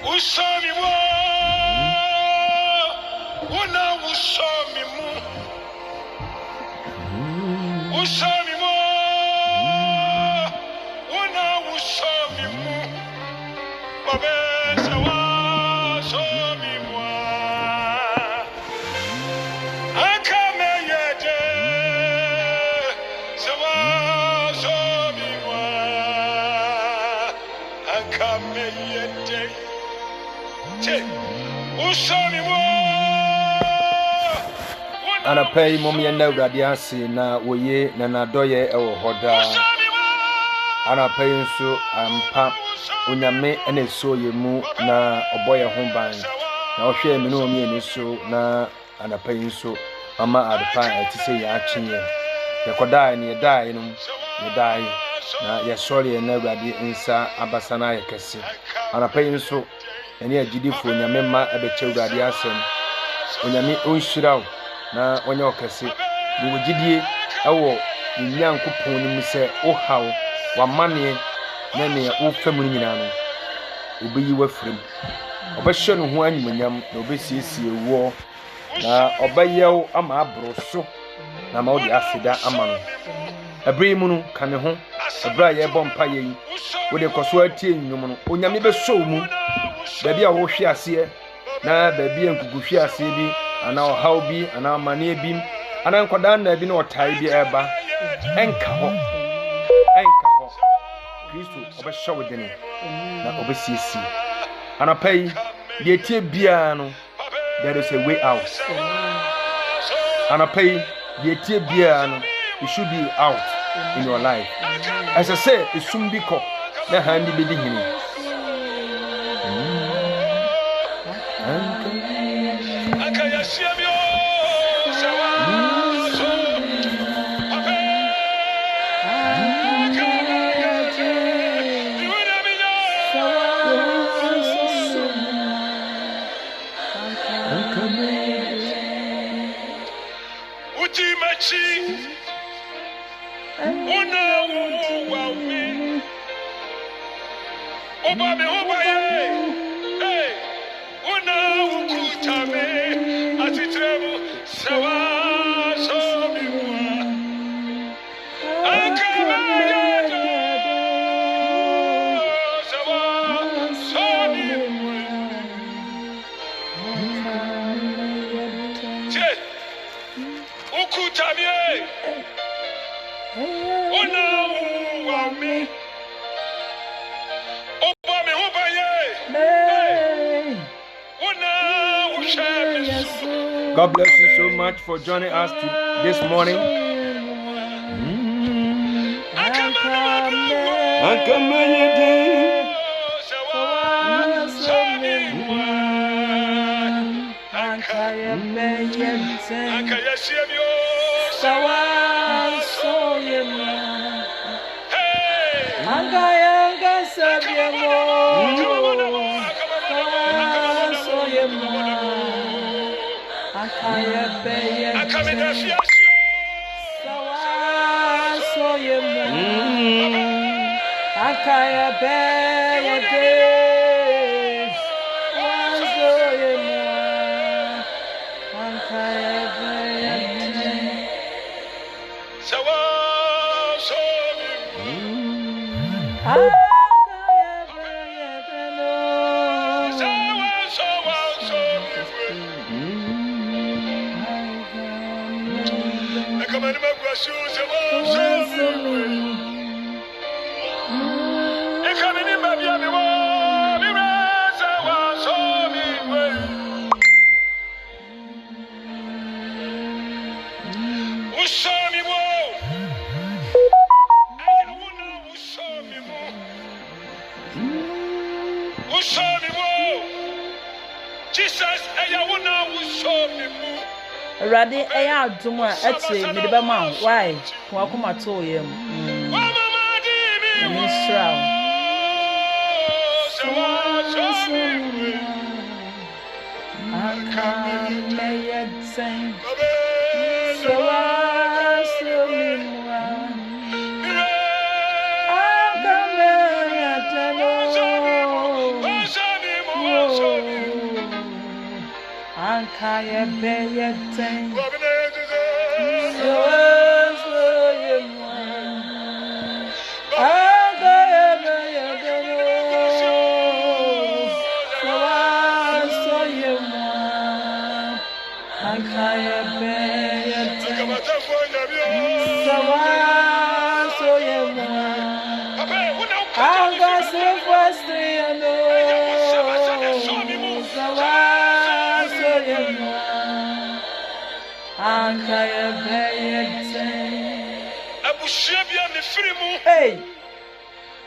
Usami wa una usami mu usami wa una usami mu babe sawa somi wa akame yede sawa somi wa akame yede Anapay mommy na radiasi na woye na nadoye ewo hoda anapay nso ampa onyame ene so yemu na oboye ho ban na ohwe me no mi eni so na anapay nso mama adpa etise ya achinye yekoda ni yedai no yedai na yesori na radi nsa abasana yekese anapay nso eni agidifo onyame ma ebeche urade asem onyame onhyiraw na onye okese ni wogidie ewo nyankopon ni mu se ohaw wamane na ne ofam nyina no obeyi wafrem obehye no ho anyimanyam na obesiesie wo na obeyew ama abroso na ma odi asida ama no abrimu no kane ho abra ye bompa ye wode koso atie nnwom no onyame beso mu baby a wo hwe ase na baby enkukuhwe ase bi ana ohaw bi ana mane bi ana nkoda na bi na otai bi eba enka ho Kristo obehye wo dene na obesiesi ana pai de tie bia no there is a way out ana pai de tie bia no it should be out in your life as I say isum bi ko na handi be di hini God bless you so much for joining us this morning. Radi eya adum a etre me de be ma why ko akoma to yem Ministral Ankaya Beyetin. Wabinezeze. Abushebia me frimu. Hey.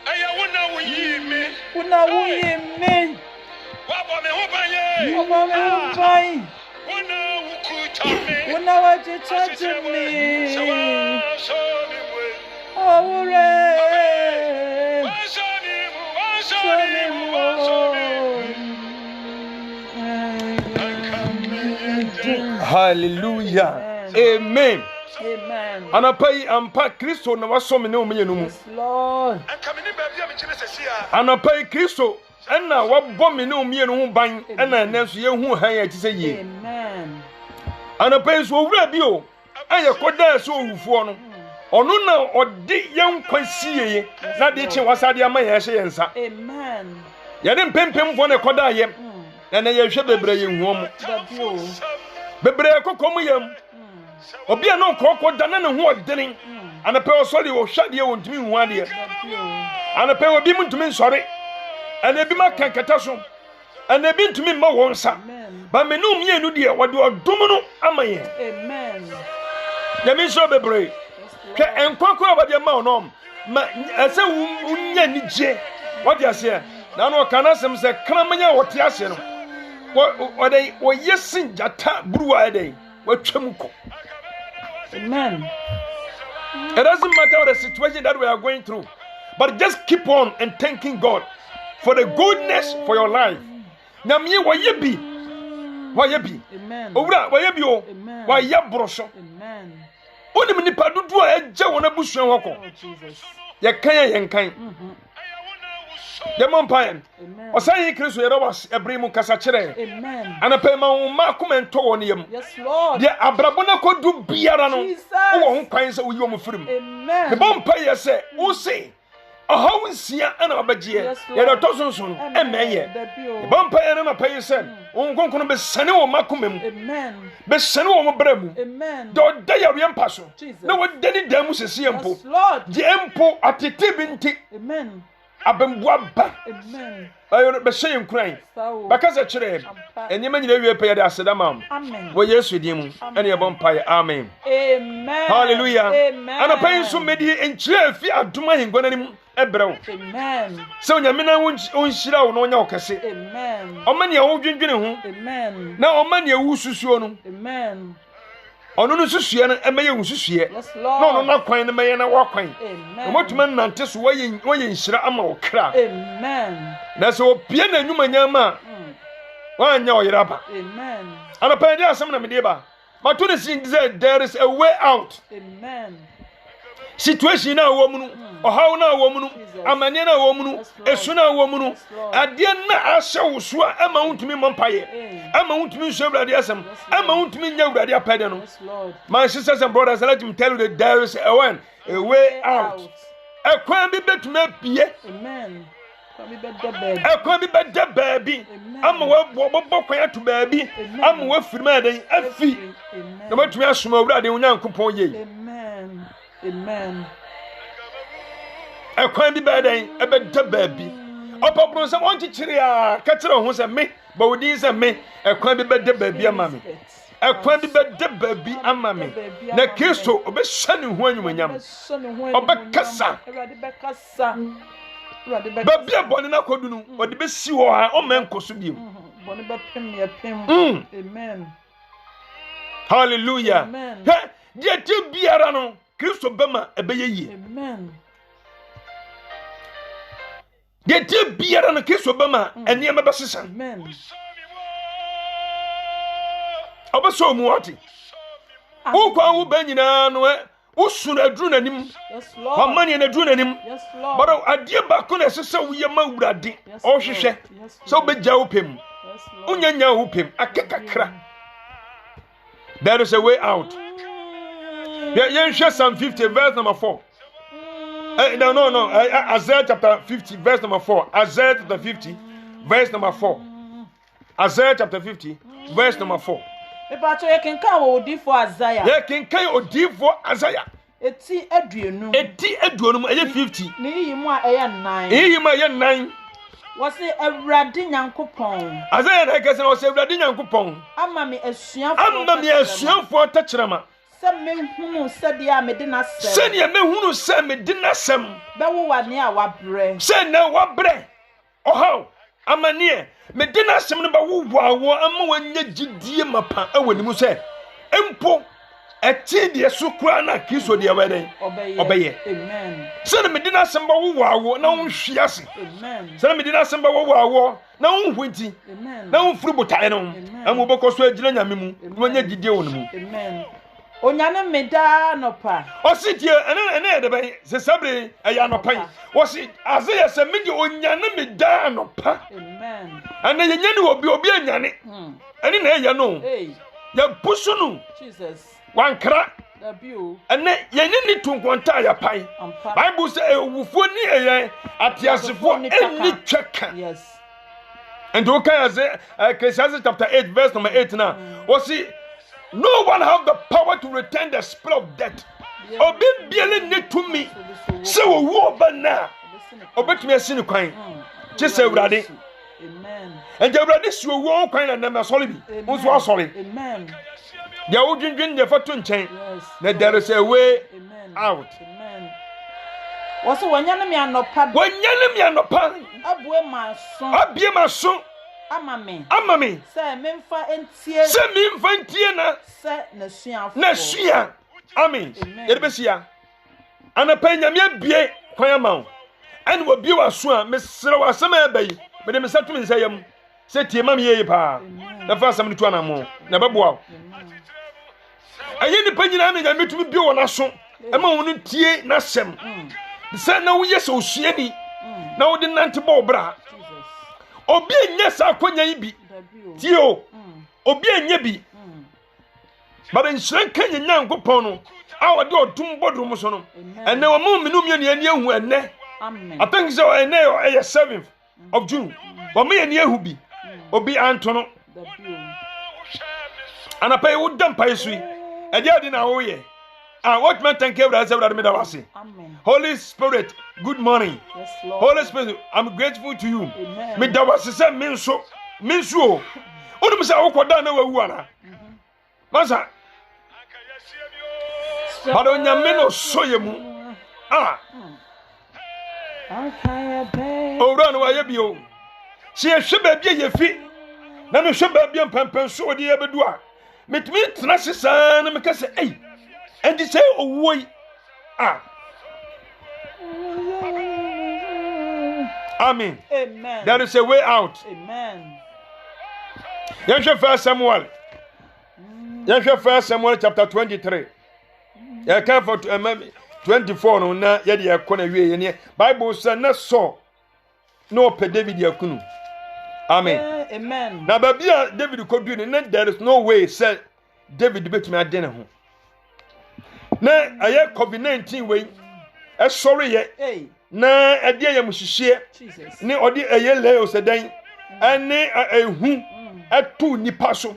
Aya wona wuyimi. Una wuyi me. Wabo me ho banye. Omo me mpai. Wona wukuta me. Una wajichaji me. Sawa so mi we. Owure. Wasoni mu. Hallelujah. Amen. Amen. Anapai ampa Kristo na wasome ne omenye no mu. Yes, Lord. Ankamini baby am chire sesia. Anapai Kristo na wabɔ me ne omenye no ho ban na nanso ye hu han ya tise yie. Amen. Anapai so owura bi o aye koda so owufo no. Ono na odi yen kwasieye na de che wasade ama ye hye yensa. Amen. Ye de mpempemfo ne koda ye. Na ye hwe bebre ye hu om. Bebre kokom yam. Obi a no kokko dana ne ho odene. Anape osori wo hwade wo ntumi hu ade. Anape obi ntumi nsori. Anabi makankata so. Anabi ntumi ma wonsa. Ba menum ye nu de wode odom no amaye. Amen. Yami so bebre. Ke enkoko abade ma onom. Ma ase unya ni je. Wode ase na no kana sem se kramanya wote ase no. Wo yesin jata buruwa ede. Watwam ko. Amen. It doesn't matter the situation that we are going through, but just keep on and thanking God for the goodness for your life. Namye wayebi. Amen. Owura wayebi o. Waye brosho. Amen. Onim nipa dudu a eje wona busuan hoko. Oh Jesus. Ye kan ye nkan. Demon paen. Amen. Osan yi Kristo ye rawas ebrimu kasa kire. Amen. Anapema wo ma komento wo ne yam. Yes, Lord. Ye abrabo na kodu biara no. Jesus. Wo ho kwan se wo yi wo mfirim. Amen. The bomb pay say, "O say, a how sia and abagie." Ya da tosonson emeye. The bomb pay na pay say, "On gonkono be sane wo makomem." Amen. Be sane wo bremu. Amen. Do da ya riampa so. Jesus. Na wo dani damu sese empo. Yes, Lord. Di empo atete binti Amen. abembua ba. Amen. Ayo be shey nkran. Sawo. Bakaza kire. Enyema nyina wie pay da sedama. Amen. Wo Yesu dimu. Ene ye bomb pay. Amen. Amen. Hallelujah. Amen. Ana pay so medi enchire fi aduma hingwananim ebrew. Amen. So nyamena wonhyira wo no nya okese. Amen. Omani wo dwendwene ho. Amen. Na omani wu susuo no. Amen. Ono no susue no emeye wususue. Yes, Na Lord. ono na kwan no meye na wakwan. Amen. Omotuma nante so waye nhyira ama wo kra. Amen. Na so opie na nwuma nyama. Wanya oyiraba. Amen. Ana pay dia asem na me ba. Mato ne sin say there is a way out. Amen. Situation na wo mu no. Ohaw na wo mu no. Amane na wo mu no. Esu na wo mu no. Ade na ahye wo so ama wuntumi mompaye. Ama wuntumi nso awurade asem. Ama wuntumi nya awurade apede no. Yes, Lord. My sisters and brothers, let me tell you that there is a way out. Ekwan bi betuma pie. Amen. Come be better, baby. Ekwan bi beda baabi. Ama wo bokwan ato baabi. Ama wo firima den afi. Amen. Na betuma asoma awurade onyankopon ye. Amen. Amen. Ekwan bi beden ebeda baabi. Opopro se won chichire a ka kire ho se me ba wodi se me ekwan bi beda baabi ama me. Ekwan bi beda baabi ama me. Na Kristo obehye ne ho anwumanyam. Obekasa. Baabi abone na kodu no ode besi ho ha o men koso biem. Bone be pem ye pem. Amen. Hallelujah. Amen. He die ti biara no Kristo bema ebeye yi. Amen. Die ti biara no Kristo bema ene ema besesa. Amen. Obeso mu oti. Wo kwa wo ba nyina no wo sunu aduru nanim. Yes, Lord. Amani na aduru nanim. Yes, Lord. But adie ba ko na sesa wo ye ma wurade. O hwehwe. So be gya wo pem. Yes, Lord. Unyanya wo pem akekakra. There is a way out. Yeah, Psalm 50, verse number 4. No. Isaiah chapter 50, verse number 4. Isaiah chapter 50, verse number 4. Isaiah chapter 50, verse number 4. Epacho ye kenka wo odi for Isaiah. Ye kenka odi for Isaiah. Eti aduonu. Eti aduonu eye 50. Ni yimu a eye 9. Yimu a eye 9. Wose Awurade Nyankopɔn. Isaiah na kese wose Awurade Nyankopɔn. Ama me asuafo. Ama me asuafo tachirama. Se me hunu se dia me de na sem. Se ne me hunu se me de na sem. Be wo wane a wabrɛ. Se na wabrɛ. Oho. Amanie me de na sem no ba wo wawo ama wanya gidie mapa awani mu se empo eti de so kura na Kristo de weden obeye. Amen. Se na me de na sem ba wo wawo na wo hwi ase. Amen. Se na me de na sem ba wo wawo na wo hwenti. Amen. Na wo furu botae no amu bokoso agina nyame mu wanya gidie wonu mu. Amen. Onyane meda nopa. Ositie ene de ben se sabre eya nopan. Wosi Isaiah se mede onyane meda nopa. Amen. Ana yenyane obi anyane. Ene na eya no. Hey. Ya pusu no. Jesus. Wankra. Dabio. Ene yenye ni tunkwanta ya pai. Bible say ewufo ni eya atiasefo eni tweka. Yes. And okay as Ecclesiastes chapter 8 verse number 8 now. Wosi no one have the power to return the spirit of death. Obi biele ne to me. Se wo wo ba na. Obetumi asi ni kwan. Che se Awurade. Amen. And Awurade si wo kwan na na sori bi. Unso asori. Amen. Dia wo dwendwen de fato nchen. Yes. Na there is a way out. Amen. Woso wanyane me anopa. Wanyane me anopa. Abue maso. Abie maso. Ama me. Se memfa entie. Se memfa entie na. Se na suafo. Na sua. Amen. Yede besia. Anapa nyame abie kwan amawo. Ane wo bie waso a mesere wasema abai. Me de mesato me nsayam. Se tie mam yeye pa. Na fa asem ne tu anamo. Na beboa. Aye ni panyina na nyame tumi bie wona so. Ema wonu tie na sem. Se na wo yesa osuani. Na wo de nante bo bra. Obi enya sa akonya yi bi. Tio. Obi enya bi. But in Shankan Yankopon no, our door tum bodrum so no. And now a moment and you and ne. I think so a nail a 7th of June. But me and you be. Obi Antono. And I pay wood dump pie sweet. And yet in our way. And what man thank you as ever made us say. Holy Spirit, good morning. Yes, Lord. Holy Spirit, I'm grateful to you. Me that was the same minso. Only Mr. Okodana Wana. Masa. But on your men of soyemu. Ah. Oh, run away, you. See a shibba be your feet. None of shibba be a pampan so the ever do. Met me, Trassan, and make us say, and you say, oh, wait. Ah. Amen. Amen. There is a way out. Amen. Yansha first Samuel. Yansha first Samuel chapter 23. Ya kan for 24 no na ye de yakona wie ye Bible say na so no pe David yakunu. Amen. Amen. Na babia David kodu ni na there is no way say David betumi ade ne ho. Na aye COVID-19 we e sorry ye. Na ade ye muhihie. Jesus. Ni odi eye le osedan. Ani ehu atu nipa so.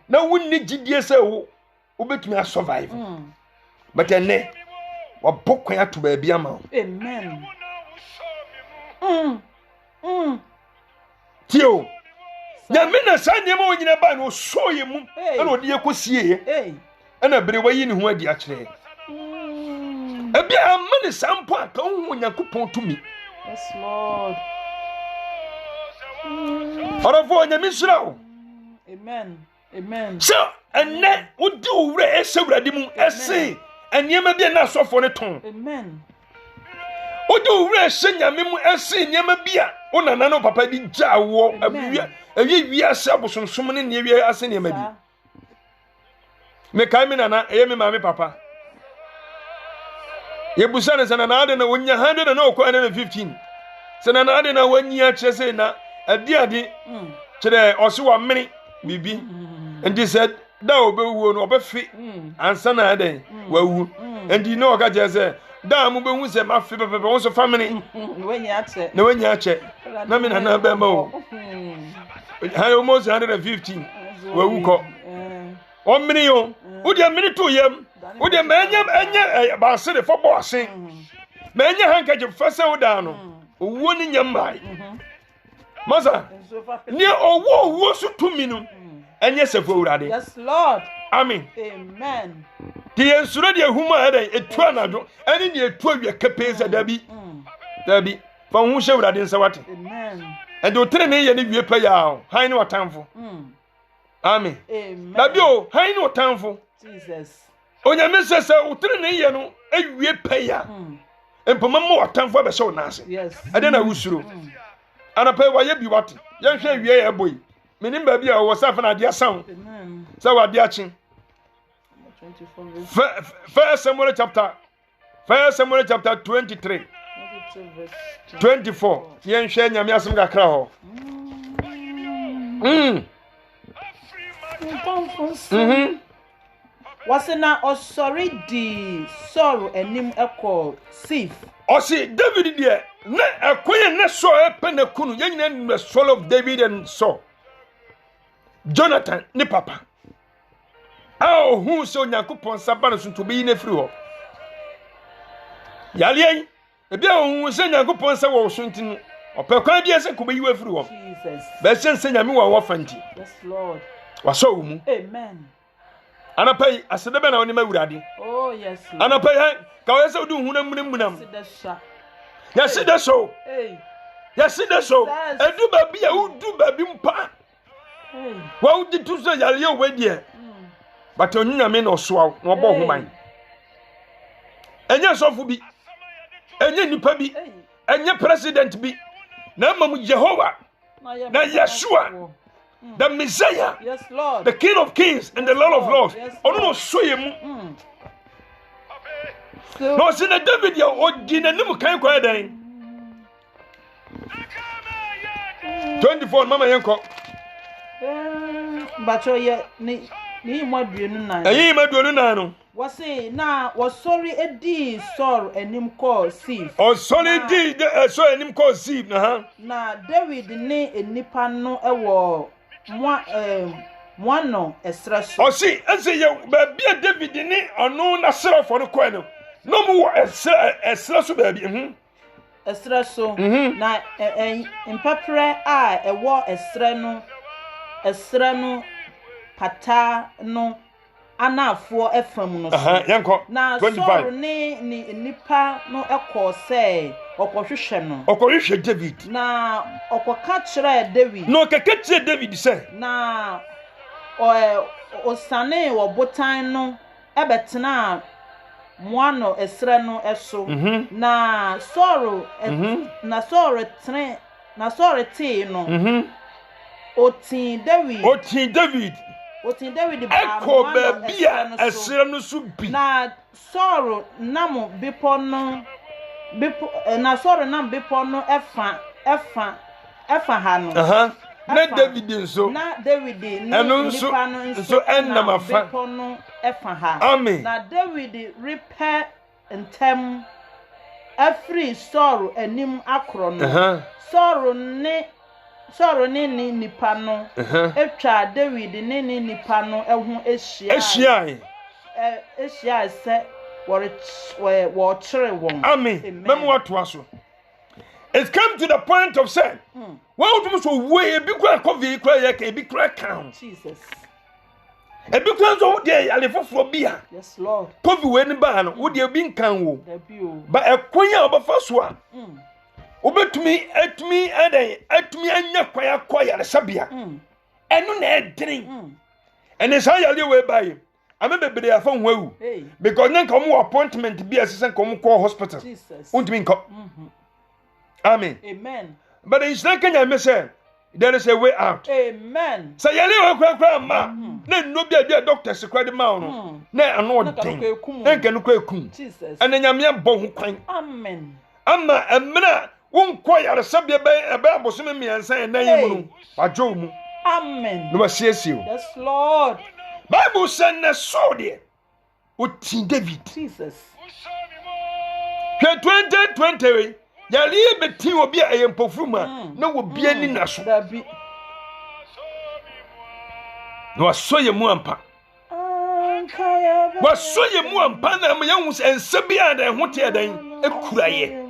Na wonni gidie say wo betumi survive. But ene wabokwan ato ba bia ma. Amen. Tio. Ya mena sanye ma onyina ba no so ye mu. Ana odi ekosie ye. Ana bere wayi ne ho adi a kire. Ebi amane sampo aka hu Yakopon tumi. Yes, Lord. Orofo nya misrawo. Amen. Amen. So, ene odi owura esewurade mu ese enyema bia na asofo ne ton. Amen. Odi owura nyame mu ese enyema bia onana no papa di jawo awie ase abosonsom ne ne awie ase ne bi. Me kai me nana eye me mama papa. Ye busane sana na ade na wonya 100 na okwa na 15. Sana na ade na wonya chese na ade kire ose wa mene bibi. And he said da obewu no obefi ansa na den wawu endi no oga je say da mu behu se ma fi pepe won so family na wenyi ache na me na be ma o ha almost 115 wawu ko o mini yo wo de mini to yam wo de enye ba se de fo boss ma enye hankaje fese wo da no owo ni nyamai masa ni owo so tumi no enye se fo urade. Yes Lord. Amen. Amen. The ensure the huma eden etu anado eni ne etu awie kepeza dabi fa hu hye urade nsa wate. Amen. And o tere ne ye ne wie pa ya han ne watamfo. Amen. Amen. Dabi o han ne watamfo. Jesus. Onyame sese o tere ne ye no awie pa ya. Empoma mo watamfo abese o nase. Yes. Ade na wusuro. Anapa wa ye bi wate. Ye hwe awie ya boy. Menim ba bi a wo safa na de asan. Amen. Sa wa de achi. 24 First Samuel chapter 23 24 yen hwe nyame asem kakra ho wasena osori di Saul enim ekọ Sif osi David de na ekoye ne so epene kunu yen nyina the soul of David and Saul Jonathan ni papa who so Yakupon Sabana soon to be in a free ho. Yali, a bear who send Yakupon Saw Suntin or Perquadias could be you a free ho. Jesus. Best send Yamu or Fanti. Yes, Lord. Was so. Amen. And I pay as the man on the Muradi. Oh, yes. And I pay her, Kawasa do Hunam. Yes, it does so. Yes, it does so. And do baby, who do baby pa. What did you say, Yali, wait here? But on you mean or swallow, no more woman. And yes, of be. And then you pay and your president be. Nama Jehovah. Na Yeshua. The Messiah. Yes, Lord. The King of Kings and the Lord of Lords. Oh no, show him. No, see the David ya o dina nimu kan kwa dan. 24 mama yenko. Bacho ye ni maduenu na. Eyi maduenu na no. Wase na wasori edi Saul enim call Sif. O sorry di so enim call Sif na ha. Na David ni enipa no ewo no esreso. O si ense ye ba bia David ni ono na sera for no kwa no. No mu esreso ba bi esreso na impapre a ewo esre no pata no anafo efam no so na 25 Saul ni nipa no ekọ se okohwehwe no okohwehwe David na okoka kire David no keke kire David se na osane wo botan no ebetena moano esre no eso na Saul na Saul te no otin David Eko baby a esre no so bi na Saul nam bipo no na Saul nam bipo no efa ha no na David nso na David eno nso ennam afa bipo no efa ha amen na David repair ntem afri Saul enim akro no Saul ni nipa no etwa David ni nipa no ehu ehia se wo kire won amen mem watu aso. It come to the point of saying what do so we bi kwa coffee kwa ye ka bi kwa count Jesus e bi kwa so dey ale foforo bia yes Lord coffee we ni ba no wo dey bi nkan wo ba ekonya obafa so a obetumi atumi anya kwaya resabia enu na edrin ene sa yale we baye amebebere afa nwawu because nka mo appointment bi asesen ko mo call hospital untumi nko amen but it's not Kenya me say there is a way out amen say yale we kwa ma na no bia doctor se kwa de ma no na ano den na nka no kwa ekum Jesus ene nyame abɔ ho kwan amen ama emra wonko yare sabia be abosome miensan na yimu no bajo mu amen no basiesie yes Lord Bible said na so de oti David. Jesus. 2020 yali beti obi a yempofuma na obi ani na so. No aso ye mu ampa. Waso ye mu ampa na me yahu ense bia da ho te dan ekuraye.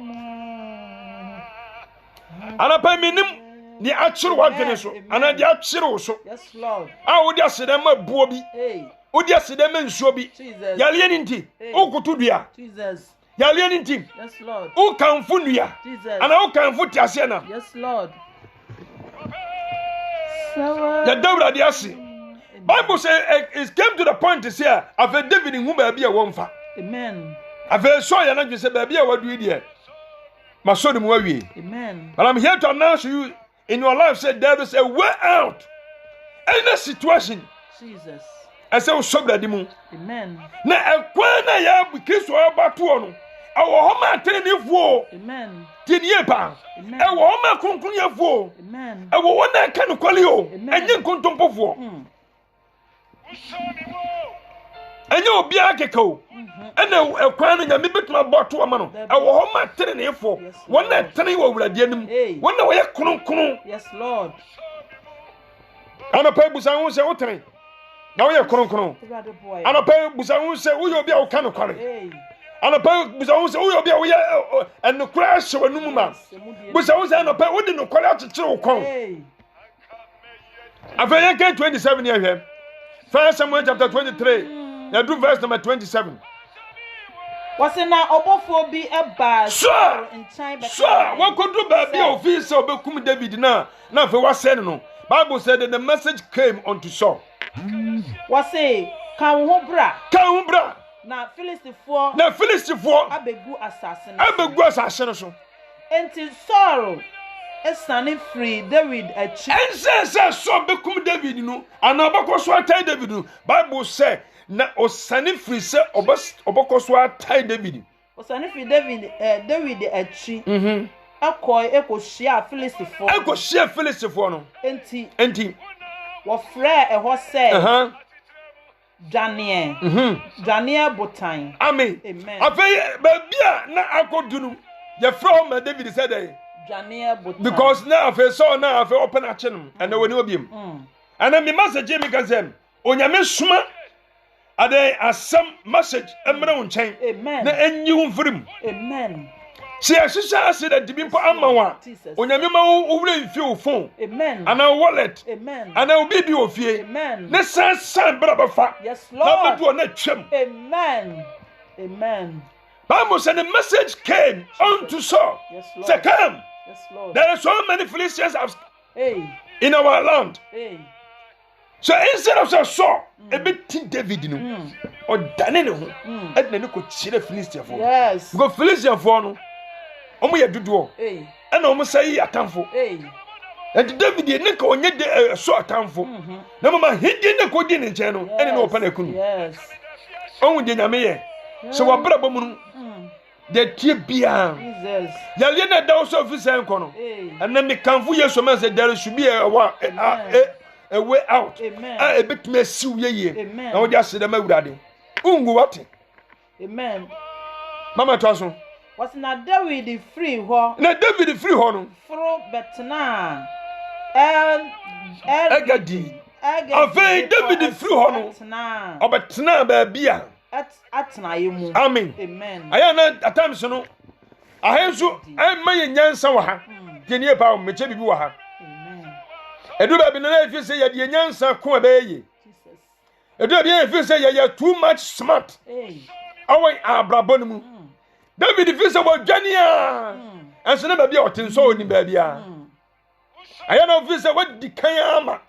Anapa minim ni akire wadwene so ana di akire so. Yes Lord. A wo di aseda ma buo bi. Wo di aseda ma nsuo bi. Yale ni nti okutu dua. Jesus. Yale ni nti. Yes Lord. O kanfu nua. Jesus. Ana o kanfu ti ase na. Yes Lord. Ya David adi ase. Bible say it came to the point to say after David hu ba bia wonfa. Amen. After so ya na say ba bia wadu die. Maso dem wawie. Amen. But I'm here to announce to you in your life say there is a way out. Any situation. Jesus. I say so bradi mu. Amen. Na ekwan na ya bu Kristo abato no. Awo ho ma tenefo. Amen. Tinie pa. Amen. Awo ho ma kronkron Amen. Awo wona ka no kwale o. Enye nkontompofo. Enye obi akeka o. Ena ekwan no nyame betuma boto ama no. Awo ho ma tenefo. Wona tene wo wurade anim. Wona wo ye kronkron. Yes Lord. Ana pa busa ho se wo tene. Na wo ye kronkron. Ana pa busa ho se wo ye obi a wo ka no kwale. Anapa busa wo se wo obi a wo ye enokura hye wanum ma busa wo se anapa wo de nokura akyekyere wo kon afanye ke 27 year hwem 1 Samuel chapter 23 na do verse number 27 wase na obofo bi eba so ntan so wo kodu ba bi office obekum David na fe wase no Bible said that the message came unto Saul wase kan ho bra na Philistine abegu asase no so enti Saul esane free David achi ense so bekum David no ana obokoso atai David no Bible say na osane free se obokoso atai David osane free David achi ekohia Philistine no enti wo frɛ ɛhɔ sɛ Daniel Botan. Amen. Afei babia na akodunu. Ye from David said Daniel Botan. Because now afei so now afei open achenum and woni obiem. And me message me kan sem. Onyame suma ade asem message emre wo nchen. Amen. Na enyi wo mfirim. Amen. See ashisha ase that dibimpo amawa. Onyame ma wo wure mfi wo phone. Amen. Ana wallet. Amen. Ana obi bi ofie. Amen. Ne san bra bafa. Yes Lord. Na bedu na twam. Amen. Amen. Bible said the message came unto Saul. Yes Lord. Say come. Yes Lord. There are so many Philistines in our land. So instead of Saul, a bit David or Daniel, and then you could see the Philistine for. Yes. Go Philistine for no. Omo ye dudu and omo say atamfo and David ye nka onye de so atamfo na mama hidi ne ko di ne nche no ene no opa na kunu yes onwu de nyame ye so wa bra bomu no de tie bia Jesus ya le na da so officer nko no and na me kanfo yeso man say there should be a way out a bit me siw ye na wo just dem awurade ungu wate amen mama twaso was na David free ho na David free ho no fro betna Agadi afei David free ho no obetna ba bia atna yemu amen aya na atams no ahenso maye nyansa wa ha genie pa meche bibi wa ha edu ba bi na efi se ye de nyansa ko ba ye edu bi efi se ye too much smart awon abrabon mu David fi se wo dwania enso na ba bia otinso oni ba bia aya na fi se wo dikan ama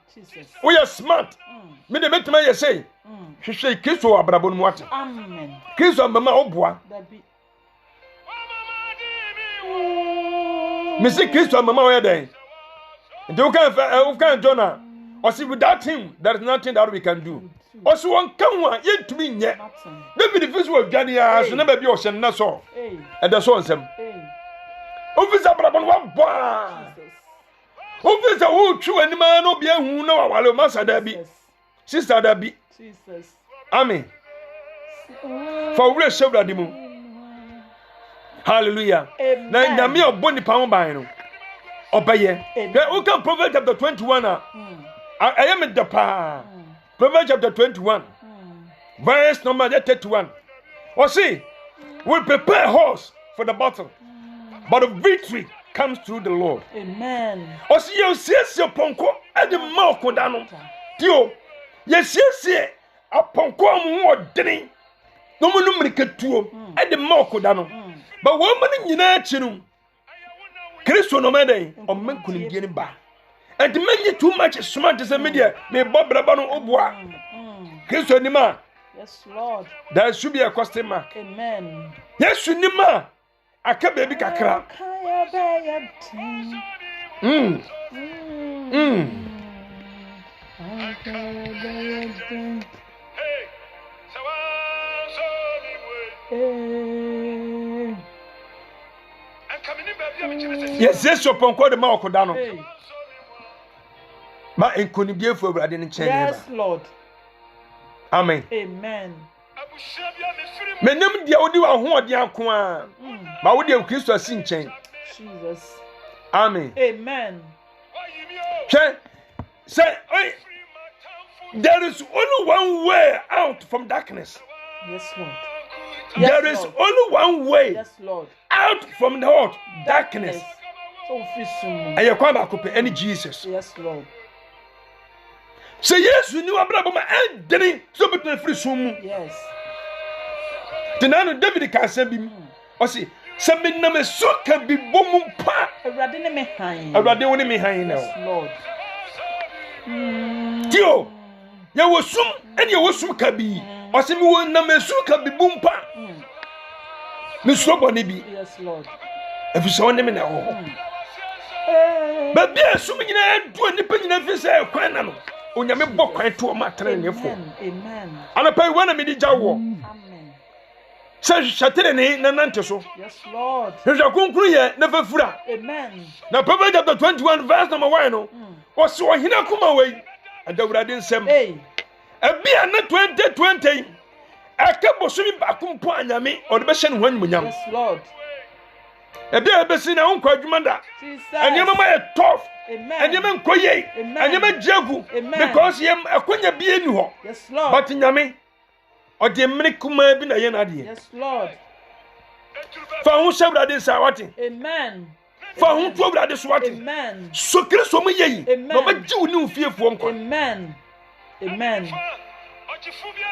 wo ye smart me de metuma ye say hwehwe Kristo abrabon mu ate amen Kristo mama oboa me say Kristo mama wo ye den nti we can Jonah or see without him there is nothing that we can do also one kan ye ntumi nye David fi se wo dwania so na ba bia o hye na so and the so nsem officer abrabon wa boa officer wo twu anima no bia hu na wa wale masa da bi sister da bi Jesus. Amen. For we shall be mu. Hallelujah. Na nyame obo nipa ho ban no. Obeye. We can Proverbs chapter 21. I am in the pa. Proverbs chapter 21. Verse number 31. Or see, we prepare a horse for the battle, but the victory comes through the Lord. Amen. Or see, you see your ponko at the mouth of Dano. Tio, yes, a ponko more dinning. No one make a tour at the mouth of Dano. But woman in United Christo no mede or men couldn't get him back. And the men too much smart as a media may Bob Rabano Oboa. Christo Nima. Yes, Lord. There should be a question mark. Amen. Yes, Nima. I can't baby kakra. Yes, your ponko the mouth down. But in couldn't be for I didn't change. Yes, Lord. Amen. Amen. Menem dia odi wa ho odi anko a. Ma wo dia Kristo asi nchen. Jesus. Amen. Amen. Say, there is only one way out from darkness. Yes, Lord. Yes, there is Lord. Only one way. Yes, Lord. Out from the what? Darkness. So and you come back up any Jesus. Yes, Lord. Say yes, you knew about my end, Denny, so between free soon. Yes. The nano David can send him. Or see, some men name so can be boom pa. A radin me high. A radin me high now. Yes, Lord. Tio, you was soon and you was soon can be. Or see, me one name so can be boom pa. Miss Robony be. Yes, Lord. If you saw them in a home. But be assuming you do any penny of his air, Quanano. On your book, I to a matter in your phone. Amen. And I pay 1 minute jaw. Amen. Says Shatin Nananto. Yes, Lord. Here's a concrete, never fura. Amen. Now, Proverbs chapter 21, verse number 1. Or so I come away. And the Radin Sem. Hey. A beer not 2020. I kept Bosumi Bakum Poanyami or the Beshan when we young. Yes, Lord. A beer Bessina Uncle Jumanda. And your mamma tough. Amen. And you mean Koye. And you mean Jagu. Because you am a Quenya be in you. Yes, Lord. But in Yami. Or the Minikuma bin a Yanadi. Yes, Lord. For whom shall that is our thing? Amen. For whom trouble that is what? Amen. So kill so many. Amen. No, but you knew fear for one. Amen. Amen.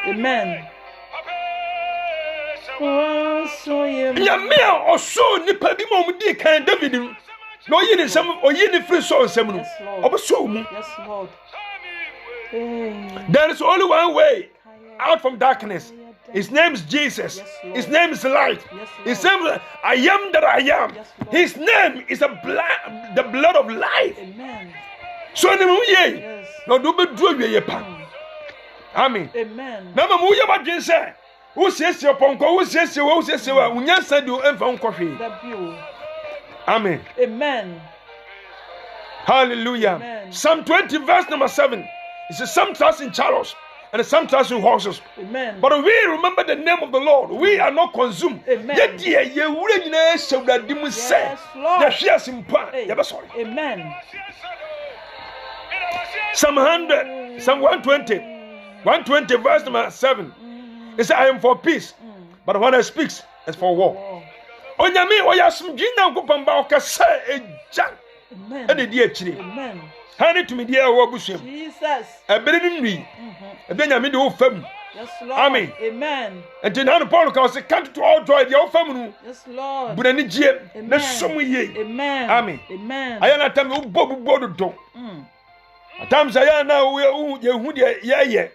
Amen. Yamia or so nipper be more dick and David. No, you need some or you need free soul some of so. Yes, Lord. There is only one way out from darkness. His name is Jesus. His name is light. His name is I am that I am. His name is the blood of life. Amen. So no do be do ye pa. Amen. Amen. Now mu ye ba say. Who says your ponko? Who says you? Who says you? Unya said you and found coffee. Amen. Amen. Hallelujah. Amen. Psalm 20 verse number 7. It says some trust in chariots and some trust in horses. Amen. But we remember the name of the Lord. We are not consumed. Amen. Yes, Lord. Amen. Psalm 100, Psalm 120, 120 verse number 7. It says, I am for peace, but when I speak, it's for war. Onyame oyasum dwina nkopamba okasa eja. Amen. E de die akire. Amen. Hani tumi die wo busum. Jesus. Ebere ni nwi. Ebe nyame de wo fam. Yes, Lord. Amen. Amen. And then how Paul can say can't to all joy the fam nu. Yes, Lord. Bunani gie na som ye. Amen. Amen. Amen. Ayana tam wo bobu do. Atam ayana wo ye hu de ye.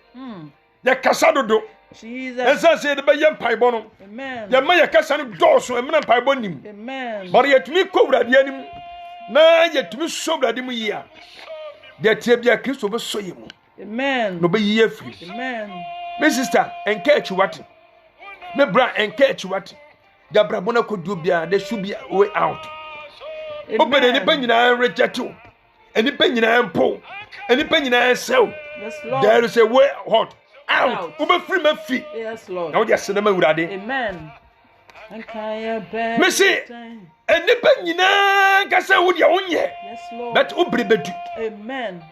Ya kasa do. Jesus. Esa say de be yem paibo no. Amen. Ya ma ya kasa no doso emna paibo nim. Amen. But yetumi kowrade anim na yetumi sobrade mu yi a. De tie bia Kristo be so yemu. Amen. No be yi afiri. Amen. My sister, encourage what? Me bra encourage what? Da brabo na kodu bia there should be a way out. Open any pen nyina reject you. Any pen nyina empo. Any pen nyina sell. Yes, Lord. There is a way out. out. Ube free me free. Yes, Lord. Now just send me urade. Amen. Me say, enipa nyina kasa wo dia wonye. Yes, Lord. But obri bedu. Amen.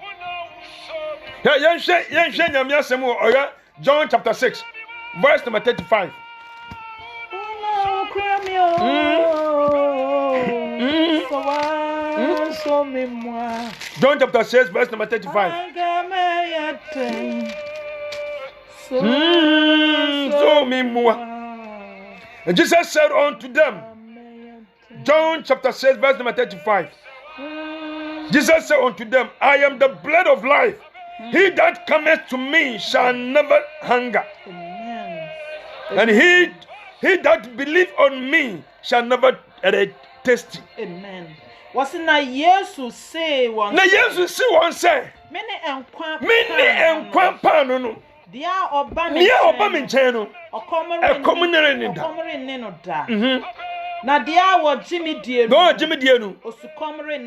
Yeah, yenhwe nyame asem o John chapter 6 verse number 35. John chapter 6 verse number 35. So me moi. And Jesus said unto them, John chapter 6 verse number 35. Jesus said unto them, I am the bread of life. He that cometh to me shall never hunger. Amen. And he that believe on me shall never taste. Amen. Was na Yesu say one. Na Yesu say one say. Mene enkwa pa no. Dia oba me nchen no. Okomere ni da. Na dia wo Jimmy die no. No Jimmy die no. Osukomere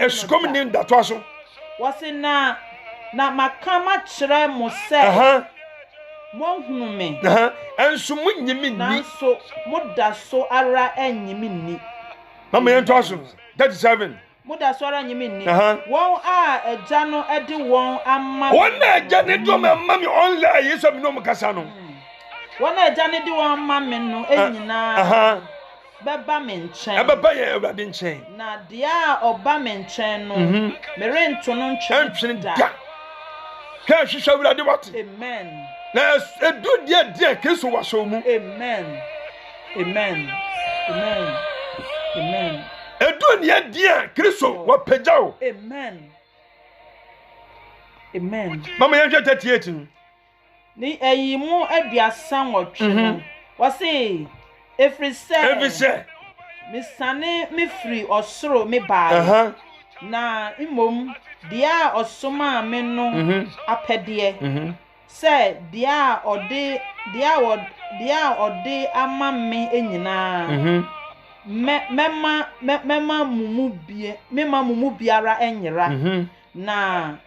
ni da to aso. Was na makama kire mo se. Mo hunu me. Enso mo nyimi ni. Nanso mo da so ara enyimi ni. Mama yen to aso. 37. Muda swara nyimi ni. Won a eja no edi won amma. Won na eja ne do me amma mi online Yesu mi no mo kasa no. Won na eja ne di won amma me no enyina. Beba me nchen. Beba ye Awurade nchen. Na dia oba me nchen no. Me rento no ntwen da. Ka hwehwe Awurade wat. Amen. Na edu dia Kristo waso mu. Amen. Amen. Amen. Amen. Edu dia Kristo wa pejao. Amen. Amen. Mama yen 38. Ni eyimu aduasan wotwe no. Wase every say. Me sane me free osoro me baa. Na imom dia osoma me no apede. Say dia ode ama me enyina. Mema mumu biara enyira. Na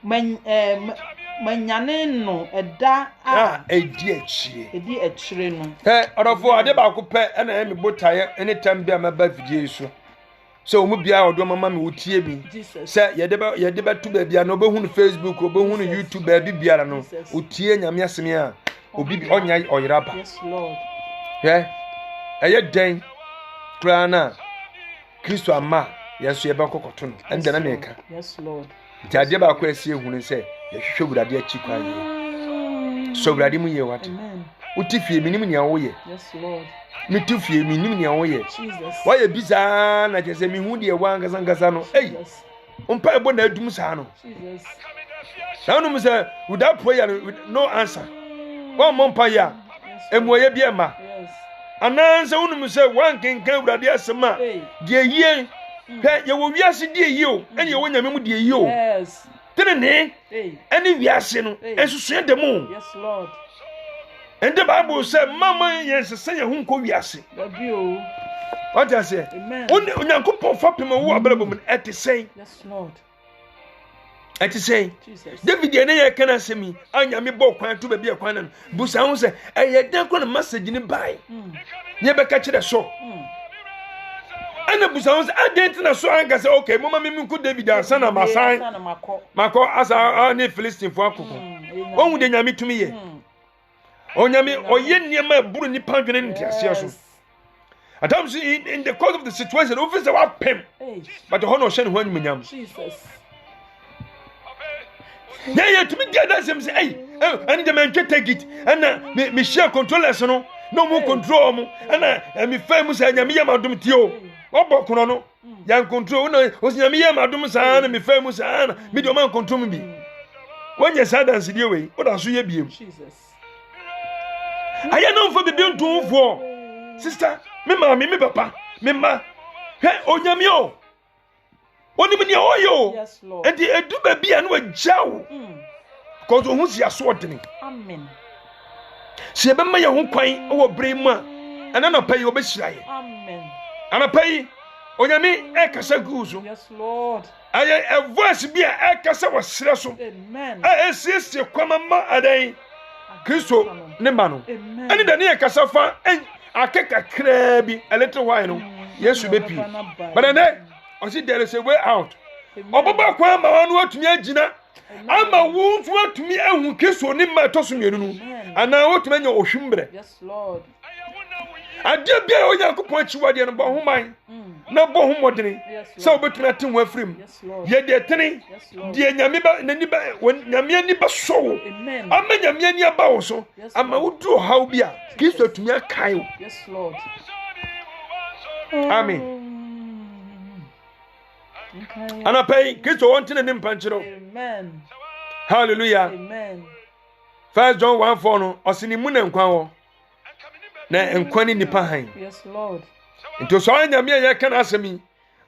manyane no eda edi achire no. Orofo ade ba ko pe na emi botaye anytime bia maba video so so omu bia odo mama me wotie bi se yede ba tu ba bia no obehunu Facebook obehunu YouTube ba bi biara no wotie nyame aseme a obi onya oyiraba. Yes Lord. Eye den krana Kristo ama yeso ye ba kokoto no enda na meka. Yes Lord. Ade ba ko asie ehunu se yehwehwe Awurade achi kwaye. So Awurade mu ye wat. Amen. Utifie minim nia wo ye. Yes Lord. Mitifie minim nia wo ye. Jesus. Wa ye biza na jese mi hu de wa ngasa no. Ei. Umpa ebo na adum sa no. Jesus. Na no mse without prayer no answer. Wa mompa ya. Emoye bi ema. Yes. Ananse unum se wan kenkan Awurade asema. De yie. Ye wo wiase de yie o. Ene ye wo nyame mu de yie o. Yes. Tenene. Ene wiase no. Ensusu de mu. Yes Lord. And the Bible said, Mama, yes, say a hunk of yassi. What I say? Amen. Only Uncle Fopim who are available at the same. Yes, Lord. At the same. Jesus. David, you cannot see me. I am a book to be a quan. Busan said, I had done a message in the buy. Never catch it a show. And the Busan, I didn't so I can say, okay, Mamma, me could David, our son of my sign. Marco, as our need Philistine for one would they to me. Onyame oye ma buru ni pandwene ntiase so at times in the course of the situation officer wa pem but hono hye ne ho anyunyam Jesus yeah to me get that same say hey and the man take it and me share controllers no mo control mo and me fam say nyame yam adom tie o obokono no yan control no osinyame yam adom sa na me fam sa na me do man control me bi wonye sa dance die we o da so ye biem Jesus. I don't for the build to for sister, me mammy, me papa, me ma, hey, oh, yamio. Only when you're oil. Yes, Lord. And the do baby and what jow. Because who's your sorting. Amen. See, but my own quine over Brema, and I'm not pay your best. Amen. And I pay, oh, yammy, Ekasa Guzo. Yes, Lord. I a voice be a Ekasa was Srasso. Amen. I assist your common ma a day. Kristo ne ma no ene da ne yakasafa akeka kraa bi a little while no Yesu be pi but then o see there is a way out obaba kwa ma wanu atumi agina ama wo nso atumi ehu Kristo ne ma to so mienu no ana wotumi anya ohwimbre yes lord ade bia Onyankopɔn chiwade no bo homan na bo homodene sɛ obetumi atem wa frim ye de tene de nyame ba nani ba nyame ani ba so ama nyame ani aba wo so ama woduro haw bia Kristo atumi akai wo yes lord amen anapai Kristo wontene ne mpankyero amen hallelujah amen 1 John 1:4 no osini mu na nkwa wo na nkwa ni nipa han yes lord nti so anyame ye kan asemi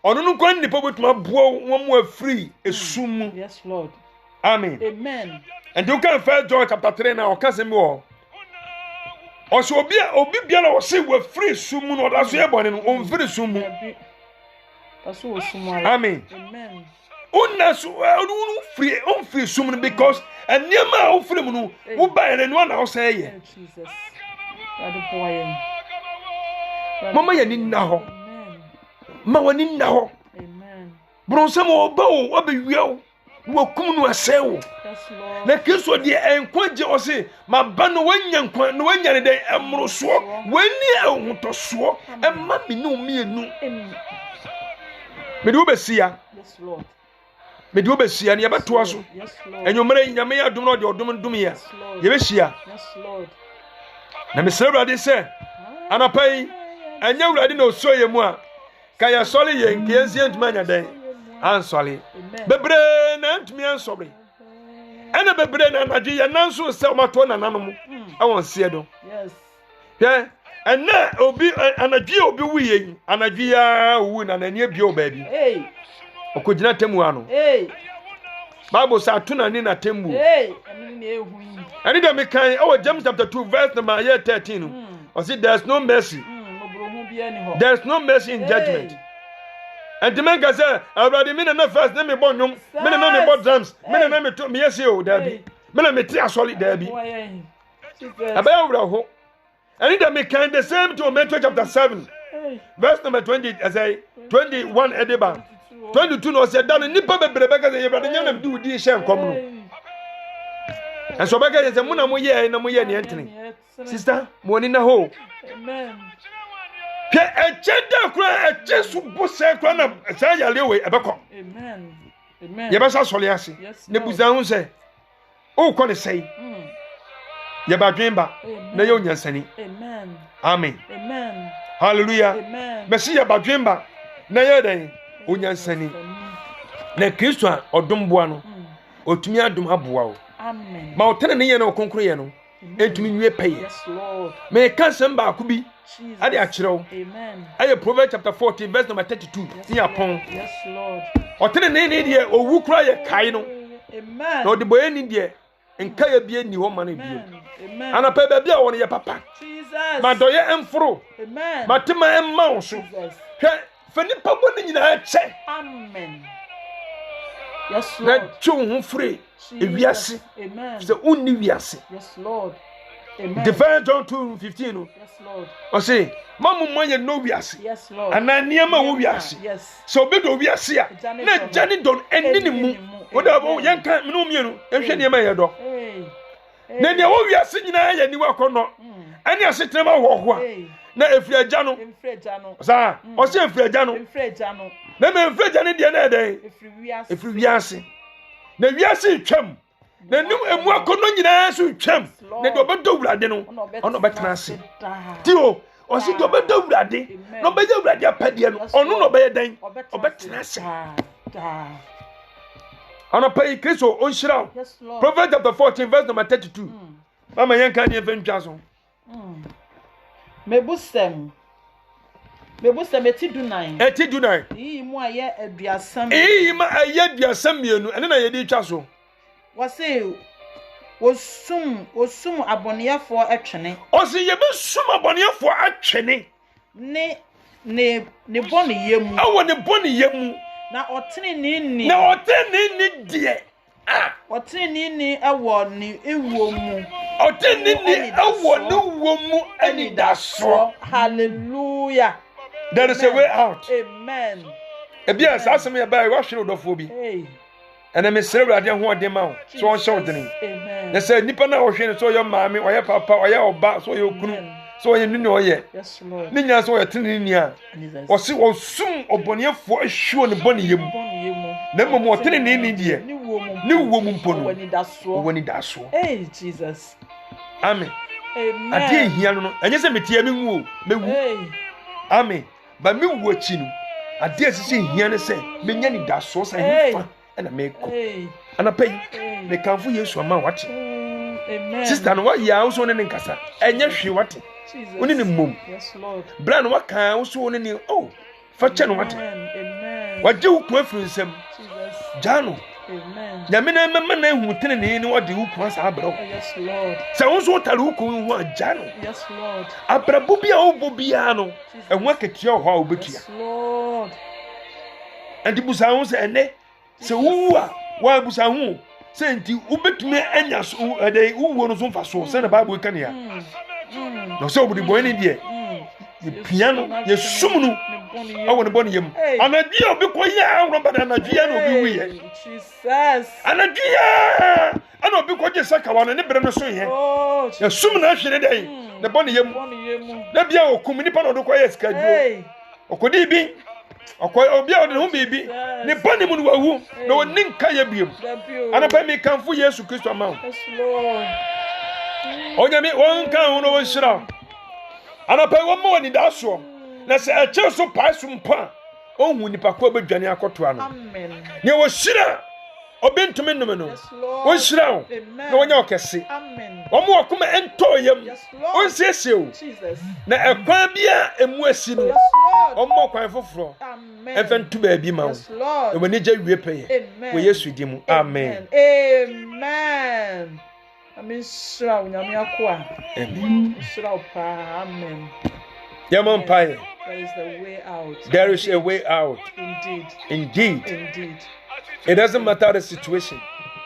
ono no nkwa nipa betuma buo wo mu afiri esum yes lord amen amen and you can 1 John chapter 3 na okasemi wo oso obi bia na wo se wo afiri sum no da so ye bone no o mfiri sum aso wo sum ara amen amen unna so unu free on free sum no because eniema wo free mu no wo ba ne no na wo say ye Jesus God boy mama ya ni na ho ma wani na ho amen bronsam oba wo obewiawo wo kum no asewo yes lord na Kristo de enkwaje o se ma ba no wanya nkwa no wanya ne de emroso wani ehuntoso emma me no mienu me de obesia yes lord me de obesia ne yebeto aso yes lord enyomere nyame ya dum no de odum dum ya yebehia yes lord na me celebrate se anapai anya wurade na osoye mu a ka ya sole ye nke ensie ntuma nya den ansole bebre na ntumi ansobre ena bebre na anadwe ya nanso se omato na nanom awon sie do yes ye ena obi anadwe obi wuye anadwe ya wu na nani ebio baabi hey okogina temu ano hey Bible say atuna ni na temu hey ani na ehu yi ani da me kan James chapter 2 verse number 13 o say there's no mercy there's no mercy in judgment and the man ga say already me na first na me bo nyum me na me bo drums me na me to me yesi o dabi me na me ti asoli dabi abaya wura ho ani da me kan the same to Matthew chapter 7 verse number 20 as I 21 edeba 22 no say dan nipa bebrebe ka say yebrade nyam di udi hye nkom no and so bega say mu na mo ye ne entene sister mo ni na ho amen ke echeda kura echesu bo se kura na say ya lewe ebeko amen amen ye ba sa sole ase ne buza hu say o ko ne say ye ba dwenba na ye onyansani amen amen amen hallelujah amen merci ye ba dwenba na ye den onyansani na Kristo a odom boa no otumi adom aboa wo amen ma otene ne ye na okonkro ye no entumi nwie pay yes lord me kasem ba ko bi ade a kirew amen aye Proverbs chapter 14 verse number 32 ti yapon yes lord otene ne de owu kura ye kai no amen na ode boye ni de nka ye bie ni ho ma na bio amen ana pa ba bia won ye papa Jesus ma doye emforo amen ma tema emma wo so hwe fani pa bo ni nyina che amen yes na lord chu hu free ewiase amen se unni wiase yes lord amen Defend John 2:15 no yes lord o say mamu manye no wiase yes lord ana niema wo wiase yes so obedo wiase a na jani don eni ni mu oda bo yenka menu mienu ehwe niema ye do na ne wo wiase nyina ye ni wakono ani asetrema wo ho a na efri agya no sa o se efri agya no na me efri agya ne de na eden efri wiase na wiase twam na nim emu akono nyina so twam na de obedo wurade no ono betena ase tio o se de obedo wurade no obedo wurade apade no ono no obeye den obetena ase ana pay Kristo on shira Proverbs chapter 14 verse number 32 mama yenka ne eventwa so mebusem eti dunan yi mu aye aduasam ma aye aduasam mienu ene na ye di twa so wase osum aboneyafo atwene osi ye be sum aboneyafo atwene ne bone yemu awo ne bone yemu na otene ni die Ọtịnịnị ẹwọ ni ewo mu. Ọtịnịnị ẹwọ ni wo mu anidaso. Hallelujah. There is a way out. Amen. Ebi a saa asem yɛ baa wa hwere odɔfo bi. Ɛna me sere wurade ho ɔde ma wo. So ɔnhyɛ ɔdene. Amen. Na sɛ nipa na ɔhwɛ ne so ɔyɛ maame, ɔyɛ papa, ɔyɛ ɔba, so ɔyɛ okunu. So ɔyɛ nini ɔyɛ. Yes Lord. Ne nyina so ɔyɛ tenini a. Ɔsi ɔsum ɔbɔneɛfo ahwio ne bɔne yɛ mu. Na mmom ɔtenene ni deɛ. Ne wo mu mpo no. Ɔwɔ ni daso. Hey Jesus. Amen. Amen. Ade ehia no no. Ɛnyɛ sɛ metie me nwu o. Mewu. Amen. Ba me wu akyi no. Ade asisi ehia ne sɛ menya ni daso sɛ hefa ɛna mekɔ. Anapa yi me kanfo Yesu ama wate. Amen. Sister no wa ya wo so ne nkasa. Ɛnyɛ hwe wate. Jesus. Oni ne mom. Yes Lord. Bra no wa kan wo so ne oh fa kyɛ no wate. Amen. Wagye wo ku afiri nsɛm. Jesus. Jano. Amen. Nyame na mema na hu tenene ne wade wo ku asa abrɛ. Yes Lord. Sɛ wo so tare wo ku hu a jano. Yes Lord. Abrabo bia wo bo bia no ɛho akatua wo ha wo betua. Yes Lord. Enti busa ho sɛ ɛne sɛ wo a wa busa ho sɛ enti wo betumi anya so ɛdɛ wo no so mfa so sɛ na Bible ka ne ya. No sɛ obudi boy ne deɛ. Ye piano ye sum no awo ne bɔ ne yam. Anadua obi kɔ yɛ awro ba na anadua na obi wu yɛ. Jesus. Anadua ana obi kɔ gye saka wa ne bere no so yɛ. Ya sum na ahwere dai ne bɔ ne yam. Na bia okum nipa na ɔdo kɔ yɛ sika duro. Okodi bi okoy obi a ɔde ho bibi ne bɔ ne mu no wawu na oni nka yɛ biem. Anapa mi kanfo Yesu Kristo ama wo. Yes Lord. Onyame won kan ho no won hyira. Anapa wo mo ni da so. Na se ache so pae so mpa. Ohun nipa ko bedwane akoto ano. Amen. Ne wo hyira. Obentumi nnum no. Won hyira wo. Na wonya okese. Amen. Wo mo akoma ento yam. Won siesie wo. Jesus. Na ekwan bia emu asi no. Yes Lord. Wo mo kwan foforo. Amen. Efentu ba bi ma wo. Yes Lord. E woni gya wie peye. Amen. Wo Yesu di mu. Amen. Amen. Amen. Shira unyame akoa. Amen. Shira pa. Amen. Yamon paye. There is a way out. There is a way out. Indeed. Indeed. Indeed. It doesn't matter the situation.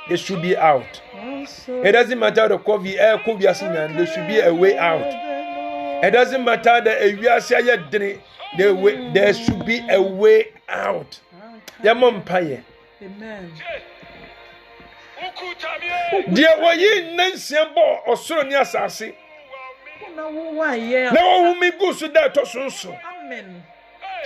There should be out. It doesn't matter the COVID, there should be a way out. It doesn't matter the there should be a way out. Yamon paye. Amen. Dear, why ye Nancy Bo or Sonia Sassy? Na wo me go so that so. Amen.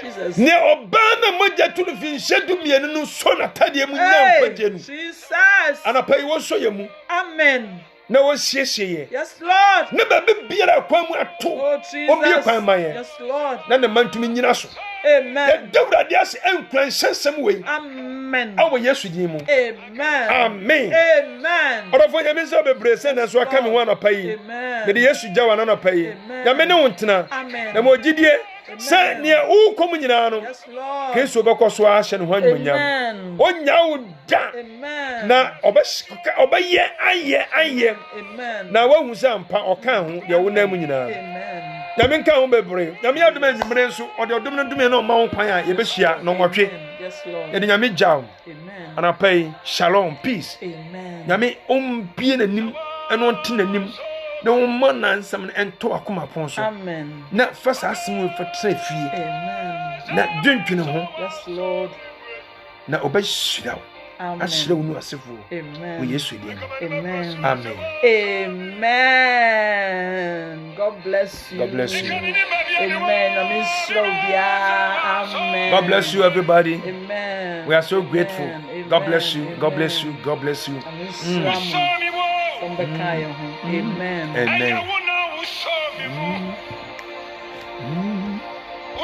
Jesus. Ne obana moja tu no fin shedu mienu no so na tade mu nya mfaje nu. Jesus. Anapa yi wo so ye mu. Amen. Na wo hiesie ye. Yes Lord. Ne ba be biara kwa mu ato. Oh Jesus. Obi kwan ma ye. Yes Lord. Na ne mantumi nyina so. Amen. Dawurade ase enkwan hyensem we. Amen. Awo Yesu din mu. Amen. Amen. Amen. Orofo ya me so bebre se na so aka me ho anapa yi. Amen. Me de Yesu gyawa na anapa yi. Ya me ne wontena. Amen. Na mo gidie se ne wo kom nyina no. Yes Lord. Kristo bɛkɔ so ahye ne ho anyunyam. Amen. Onya wo da. Amen. Na ɔbɛyɛ ayɛ. Amen. Na wahu sɛ ampa ɔka ho deɛ wo na mu nyinaa. Amen. Na me nka ho bebre. Na me adom anwumere nso ɔde ɔdom no dume na ɔma wo kwan a yɛbɛhyia na ɔmɔtwe. Yes Lord. Yɛde nyame gyaw. Amen. Anapa yi shalom peace. Amen. Nyame ombie n'anim ɛna ɔnte n'anim. Na ɔmma nansam no ɛnto akoma pon so. Amen. Na fa saa asɛm fa tena fie. Amen. Na dwentwene ho. Yes Lord. Na ɔbɛhyira wo. Amen. Ahyira wo no asefo. Amen. Wo Yesu din. Amen. Amen. Amen. God bless you. God bless you. Amen. Amen. God bless you, everybody. Amen. We are so grateful. Amen. God bless you. God bless you. God bless you. From the Amen. Amen.